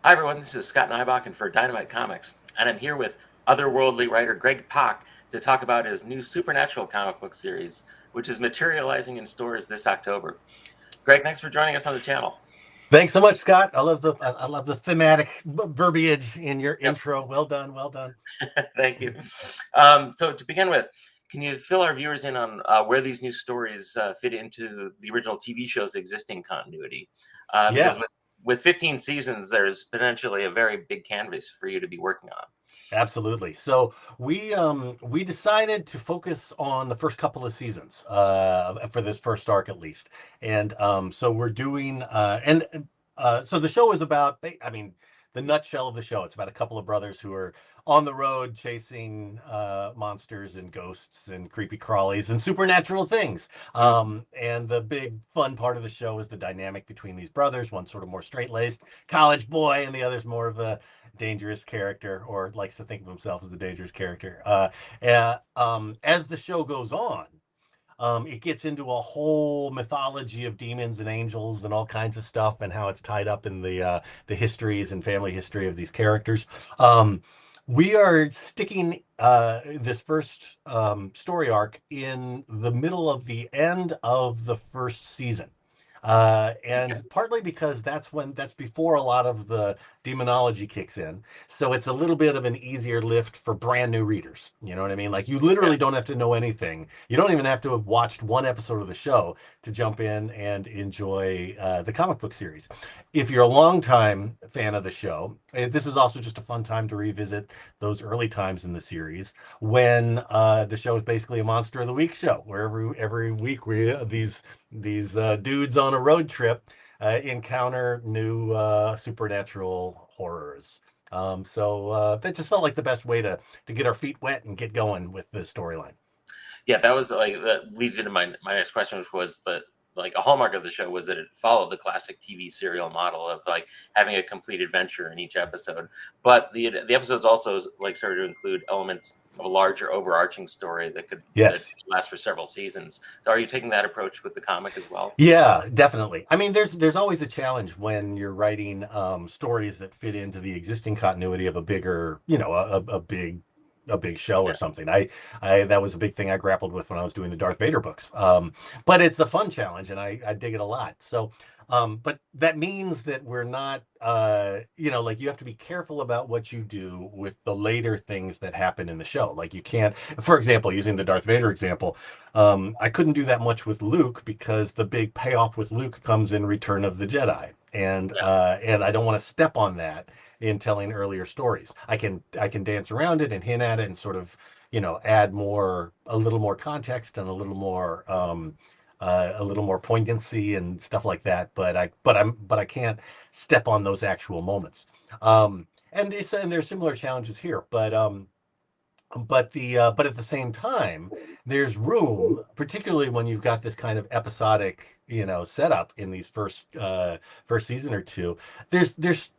Hi everyone, this is Scott Nybach for Dynamite Comics, and I'm here with otherworldly writer Greg Pak to talk about his new Supernatural comic book series, which is materializing in stores this October. Greg, thanks for joining us on the channel. Thanks so much, Scott. I love the thematic verbiage in your Yep. intro. Well done, well done. Thank you. So to begin with, can you fill our viewers in on where these new stories fit into the original TV show's existing continuity? Because Yeah, with 15 seasons, there's potentially a very big canvas for you to be working on. absolutely. So we decided to focus on the first couple of seasons for this first arc at least, and so we're doing so the show is about. I mean, the nutshell of the show. It's about a couple of brothers who are on the road chasing monsters and ghosts and creepy crawlies and supernatural things. And the big fun part of the show is the dynamic between these brothers. One's sort of more straight-laced college boy, and the other's more of a dangerous character, or likes to think of himself as a dangerous character. As the show goes on, it gets into a whole mythology of demons and angels and all kinds of stuff, and how it's tied up in the histories and family history of these characters. We are sticking this first story arc in the middle of the end of the first season. Okay. And partly because that's before a lot of the demonology kicks in. So it's a little bit of an easier lift for brand new readers. You know what I mean? Like, you Yeah. literally don't have to know anything. You don't even have to have watched one episode of the show to jump in and enjoy the comic book series. If you're a longtime fan of the show, this is also just a fun time to revisit those early times in the series when the show is basically a Monster of the Week show, where every week these dudes on a road trip encounter new supernatural horrors. So that just felt like the best way to get our feet wet and get going with this storyline. Yeah, that was like that leads into my next question, which was that like a hallmark of the show was that it followed the classic TV serial model of like having a complete adventure in each episode. But the episodes also like started to include elements of a larger overarching story that Yes. lasts for several seasons. So are you taking that approach with the comic as well? Yeah, definitely. I mean, there's always a challenge when you're writing stories that fit into the existing continuity of a bigger, a big show or Yeah. something. I that was a big thing I grappled with when I was doing the Darth Vader books. But it's a fun challenge, and I dig it a lot. So, but that means that we're not, like, you have to be careful about what you do with the later things that happen in the show. Like, you can't, for example, using the Darth Vader example. I couldn't do that much with Luke because the big payoff with Luke comes in Return of the Jedi, Yeah. and I don't want to step on that in telling earlier stories. I can dance around it and hint at it and sort of add a little more context and a little more poignancy and stuff like that. But I can't step on those actual moments. And there's similar challenges here, but at the same time, there's room, particularly when you've got this kind of episodic setup in these first season or two. There's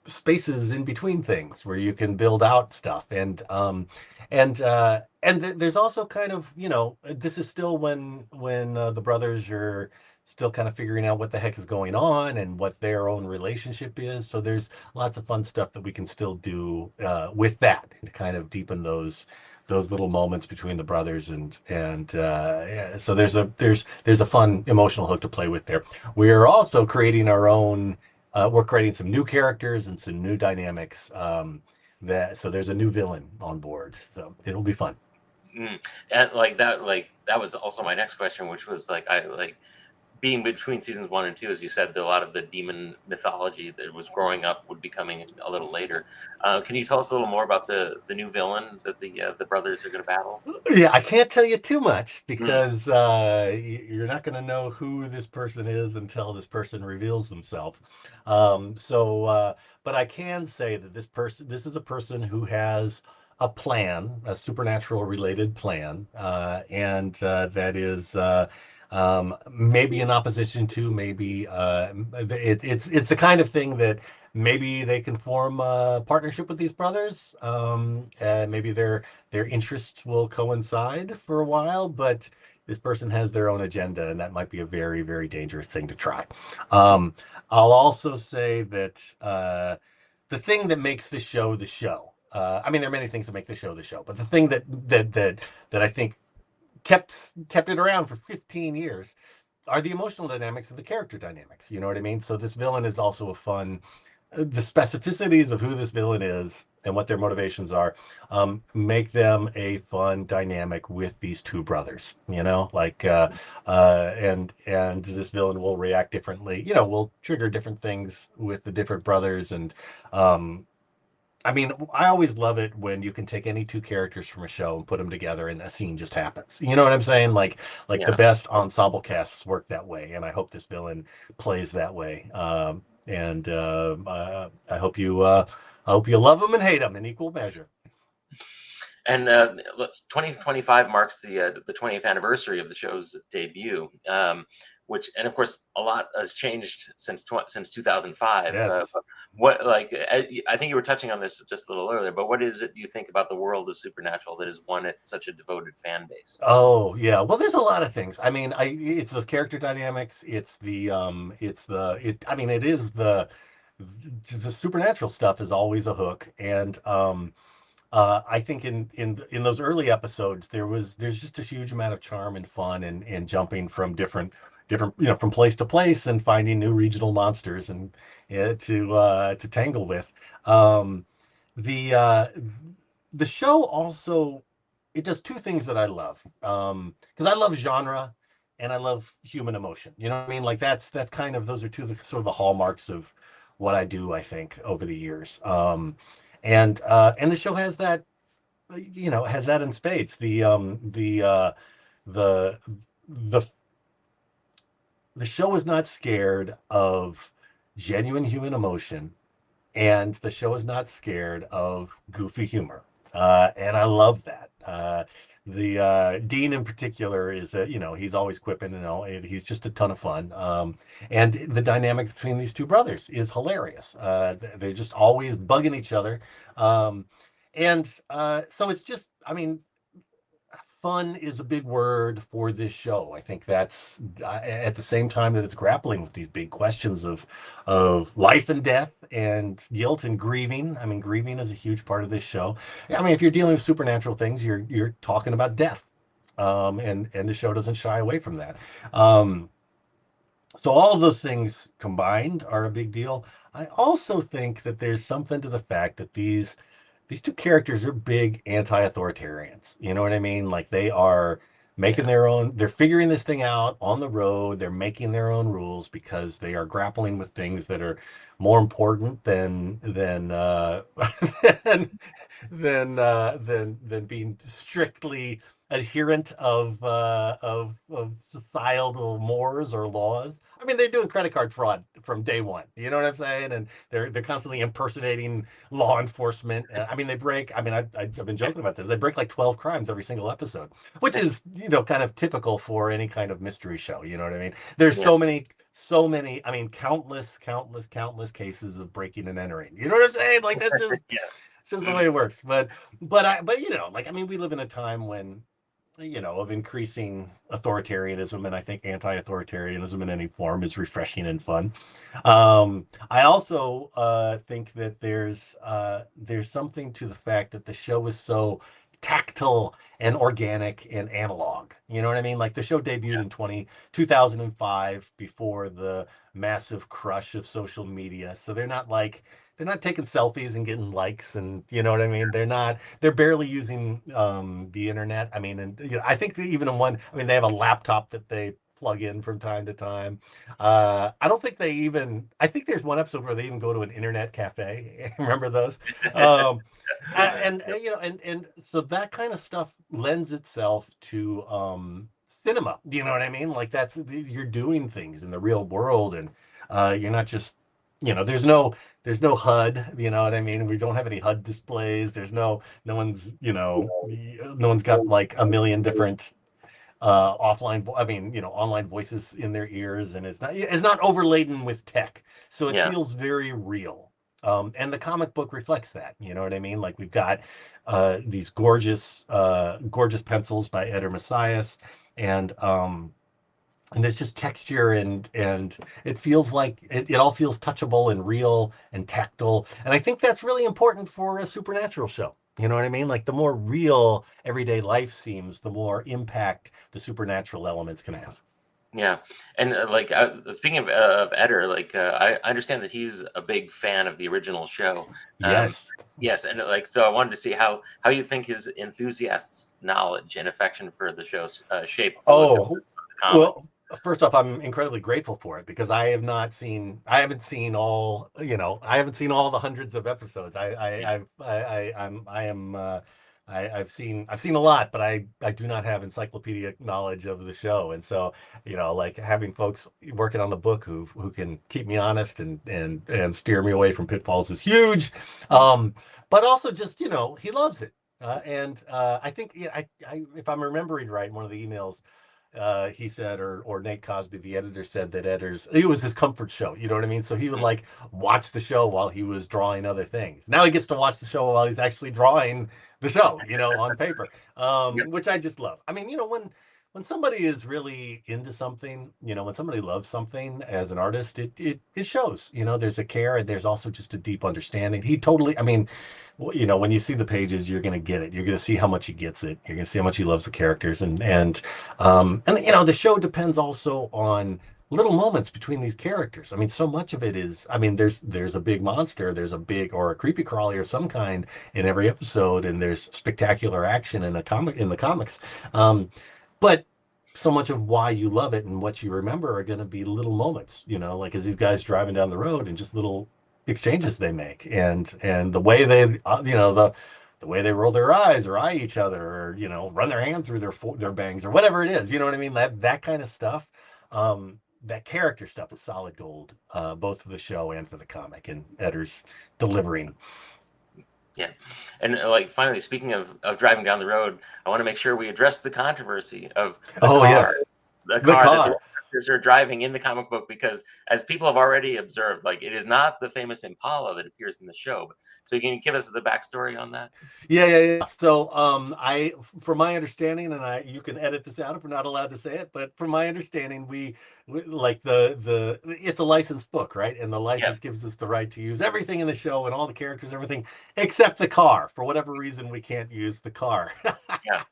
spaces in between things where you can build out stuff, and there's also kind of, this is still when the brothers are still kind of figuring out what the heck is going on and what their own relationship is. So there's lots of fun stuff that we can still do with that to kind of deepen those little moments between the brothers, and yeah, so there's a fun emotional hook to play with there. We're also creating our own. We're creating some new characters and some new dynamics. So there's a new villain on board, so it'll be fun. Mm. And like that was also my next question, which was like I like being between seasons one and two, as you said, a lot of the demon mythology that was growing up would be coming a little later. Can you tell us a little more about the new villain that the brothers are going to battle? Yeah, I can't tell you too much Mm. because you're not going to know who this person is until this person reveals themselves. But I can say that this is a person who has a plan, a supernatural related plan, and that is maybe in opposition to, maybe it's the kind of thing that maybe they can form a partnership with these brothers. Maybe their interests will coincide for a while, but this person has their own agenda, and that might be a very, very dangerous thing to try. Um, I'll also say that the thing that makes the show. I mean, there are many things that make the show, but the thing that I think kept it around for 15 years are the emotional dynamics and the character dynamics. You know what I mean? So this villain is also a fun. The specificities of who this villain is and what their motivations are make them a fun dynamic with these two brothers. You know, like and this villain will react differently. You know, will trigger different things with the different brothers and um, I mean, I always love it when you can take any two characters from a show and put them together and a scene just happens. You know what I'm saying? Like the Yeah. best ensemble casts work that way, and I hope this villain plays that way. And I hope you love them and hate them in equal measure. And 2025 marks the 20th anniversary of the show's debut, which, and of course, a lot has changed since 2005. Yes. What, like, I think you were touching on this just a little earlier, but what is it you think about the world of Supernatural that has won it such a devoted fan base? Oh yeah. Well, there's a lot of things. I mean, it's the character dynamics. I mean, it is the supernatural stuff is always a hook, and I think in those early episodes there's just a huge amount of charm and fun and jumping from different from place to place and finding new regional monsters and to tangle with. Um, the uh, the show also it does two things that I love because I love genre and I love human emotion. You know what I mean? Like that's kind of those are two of the, sort of the hallmarks of what I do. I think over the years. And the show has that has that in spades. The the the show is not scared of genuine human emotion, and the show is not scared of goofy humor, and I love that. The Dean in particular is he's always quipping and all. He's just a ton of fun. And the dynamic between these two brothers is hilarious. They're just always bugging each other. Um, and so it's just, I mean, fun is a big word for this show. I think that's at the same time that it's grappling with these big questions of life and death and guilt and grieving. I mean, grieving is a huge part of this show. I mean, if you're dealing with supernatural things, you're talking about death, and the show doesn't shy away from that. Um, so all of those things combined are a big deal. I also think that there's something to the fact that these two characters are big anti-authoritarians. You know what I mean? Like they are making Yeah. their own, they're figuring this thing out on the road. They're making their own rules because they are grappling with things that are more important than than being strictly adherent of societal mores or laws. I mean, they're doing credit card fraud from day one. You know what I'm saying? And they're constantly impersonating law enforcement. I mean, they break. I mean, I've been joking about this. They break like 12 crimes every single episode, which is kind of typical for any kind of mystery show. You know what I mean? There's Yeah. so many. I mean, countless cases of breaking and entering. You know what I'm saying? Like that's just Yeah. it's just the way it works. But like I mean, we live in a time when of increasing authoritarianism, and I think anti-authoritarianism in any form is refreshing and fun. I also think that there's something to the fact that the show is so tactile and organic and analog. You know what I mean? Like the show debuted in 2005 before the massive crush of social media. So they're not taking selfies and getting likes and you know what I mean? They're barely using the internet. I mean, and I think that even in one, I mean, they have a laptop that they plug in from time to time. I don't think they even. I think there's one episode where they even go to an internet cafe. Remember those? Um, and so that kind of stuff lends itself to cinema. You know what I mean? Like you're doing things in the real world, and you're not just there's no HUD, you know what I mean? We don't have any HUD displays. There's no one's, no one's got like a million different I mean, online voices in their ears, and it's not overladen with tech. So it Yeah. feels very real. And the comic book reflects that, you know what I mean? Like we've got these gorgeous pencils by Eder Messias. And there's just texture, and it feels like it all feels touchable and real and tactile. And I think that's really important for a supernatural show. You know what I mean? Like the more real everyday life seems, the more impact the supernatural elements can have. Yeah, and speaking of Eder, I understand that he's a big fan of the original show. Um, Yes. yes, and so I wanted to see how you think his enthusiast's knowledge and affection for the show shaped the look of Oh, the comic. well, first off, I'm incredibly grateful for it because I haven't seen all the hundreds of episodes. Yeah, I've seen a lot, but I do not have encyclopedic knowledge of the show. And so, like having folks working on the book who can keep me honest and steer me away from pitfalls is huge. Um, but also just, he loves it. And I think, yeah, if I'm remembering right, in one of the emails, he said, or Nate Cosby, the editor, said that it was his comfort show. You know what I mean? So he would mm, like watch the show while he was drawing other things. Now he gets to watch the show while he's actually drawing the show, on paper, yeah, which I just love. I mean, when somebody is really into something, when somebody loves something as an artist, it shows. There's a care, and there's also just a deep understanding. He totally, I mean, when you see the pages, you're going to get it. You're going to see how much he gets it. You're going to see how much he loves the characters, and the show depends also on little moments between these characters. I mean, so much of it is, I mean, there's a big monster, there's a big or a creepy crawly of some kind in every episode, and there's spectacular action in the comics. But so much of why you love it and what you remember are going to be little moments, like as these guys driving down the road and just little exchanges they make, and the way they, the way they roll their eyes or eye each other, or run their hand through their bangs or whatever it is. You know what I mean? That kind of stuff. That character stuff is solid gold, both for the show and for the comic. And Edder's delivering. yeah. And finally, speaking of driving down the road, I want to make sure we address the controversy of the Oh car yes, the the car that the car. characters are driving in the comic book, because as people have already observed, it is not the famous Impala that appears in the show. So you can give us the backstory on that? Yeah. So, from my understanding, and you can edit this out if we're not allowed to say it, but from my understanding, we like it's a licensed book, right? And the Yeah, license gives us the right to use everything in the show and all the characters, everything except the car. For whatever reason, we can't use the car. yeah,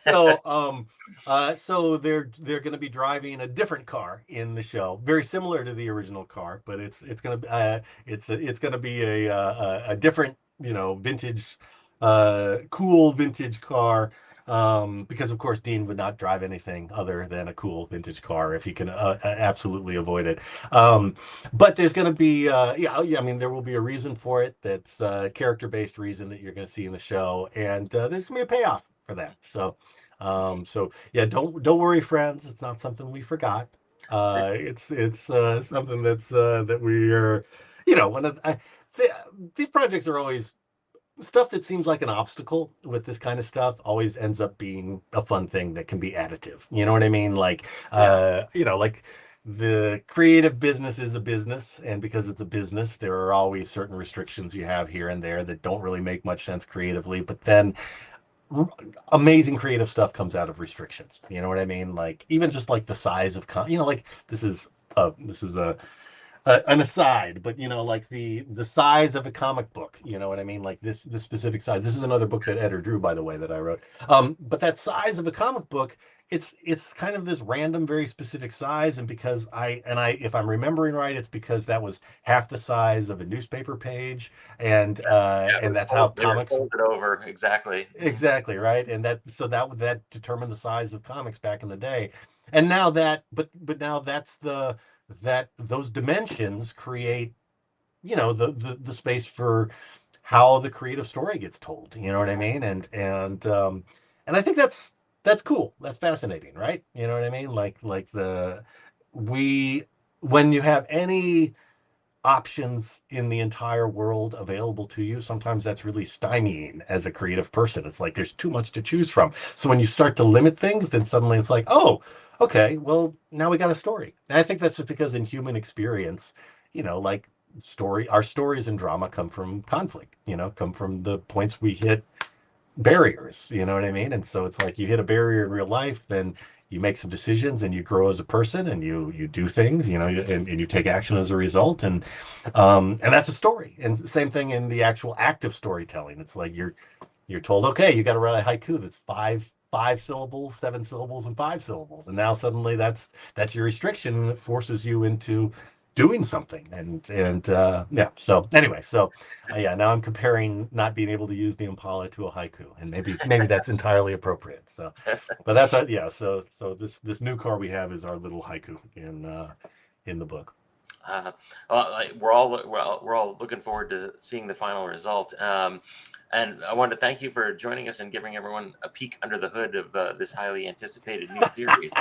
So they're going to be driving a different car in the show, very similar to the original car, but it's going to it's going to be a different, vintage, cool vintage car. Because of course Dean would not drive anything other than a cool vintage car if he can absolutely avoid it. But there's going to be, yeah, I mean, there will be a reason for it. That's a character-based reason that you're going to see in the show, and there's going to be a payoff for that. So yeah, don't worry, friends. It's not something we forgot. It's something that we are, one of the, these projects are always stuff that seems like an obstacle. With this kind of stuff always ends up being a fun thing that can be additive. You know what I mean? yeah, Like the creative business is a business, and because it's a business, there are always certain restrictions you have here and there that don't really make much sense creatively. But then amazing creative stuff comes out of restrictions. You know what I mean? Like even just like the size of like this is an aside, but like the size of a comic book. You know what I mean? Like the specific size. This is another book that Eder drew, by the way, that I wrote. But that size of a comic book, it's kind of this random, very specific size, and because if I'm remembering right, it's because that was half the size of a newspaper page, and yeah. that's how They were comics. folded over exactly. Exactly, right. And that determined the size of comics back in the day. And now but now that those dimensions create, the space for how the creative story gets told. You know what I mean? And I think that's cool. That's fascinating, right? You know what I mean? Like the we when you have any options in the entire world available to you, sometimes that's really stymieing as a creative person. It's like there's too much to choose from. So when you start to limit things, then suddenly it's like, oh, okay, well, now we got a story. And I think that's just because in human experience, like our stories and drama come from conflict, come from the points we hit barriers. You know what I mean? And so it's like you hit a barrier in real life, then you make some decisions and you grow as a person and you do things, and you take action as a result. And that's a story. And same thing in the actual act of storytelling. It's like you're told, okay, you got to write a haiku that's five syllables, 7 syllables, and 5 syllables, and now suddenly that's your restriction, and it forces you into doing something. And yeah. So anyway, yeah, now I'm comparing not being able to use the Impala to a haiku, and maybe that's entirely appropriate. So, but that's yeah. So this new car we have is our little haiku in the book. Well, like we're all looking forward to seeing the final result. And I wanted to thank you for joining us and giving everyone a peek under the hood of this highly anticipated new series.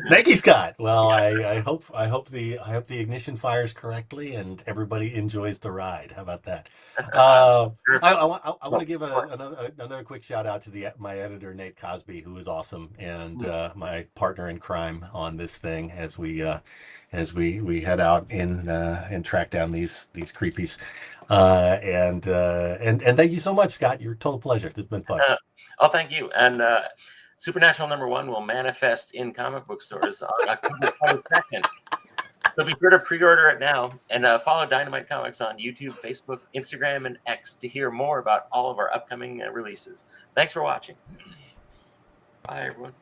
Thank you, Scott. Well, I hope the ignition fires correctly and everybody enjoys the ride. How about that? I want to give another quick shout out to my editor Nate Cosby, who is awesome, and my partner in crime on this thing as we head out and track down these creepies. And thank you so much, Scott. You're a total pleasure. It's been fun. Oh, thank you. And Supernatural #1 will manifest in comic book stores on October 22nd. So be sure to pre-order it now, and follow Dynamite Comics on YouTube, Facebook, Instagram, and X to hear more about all of our upcoming releases. Thanks for watching. Bye, everyone.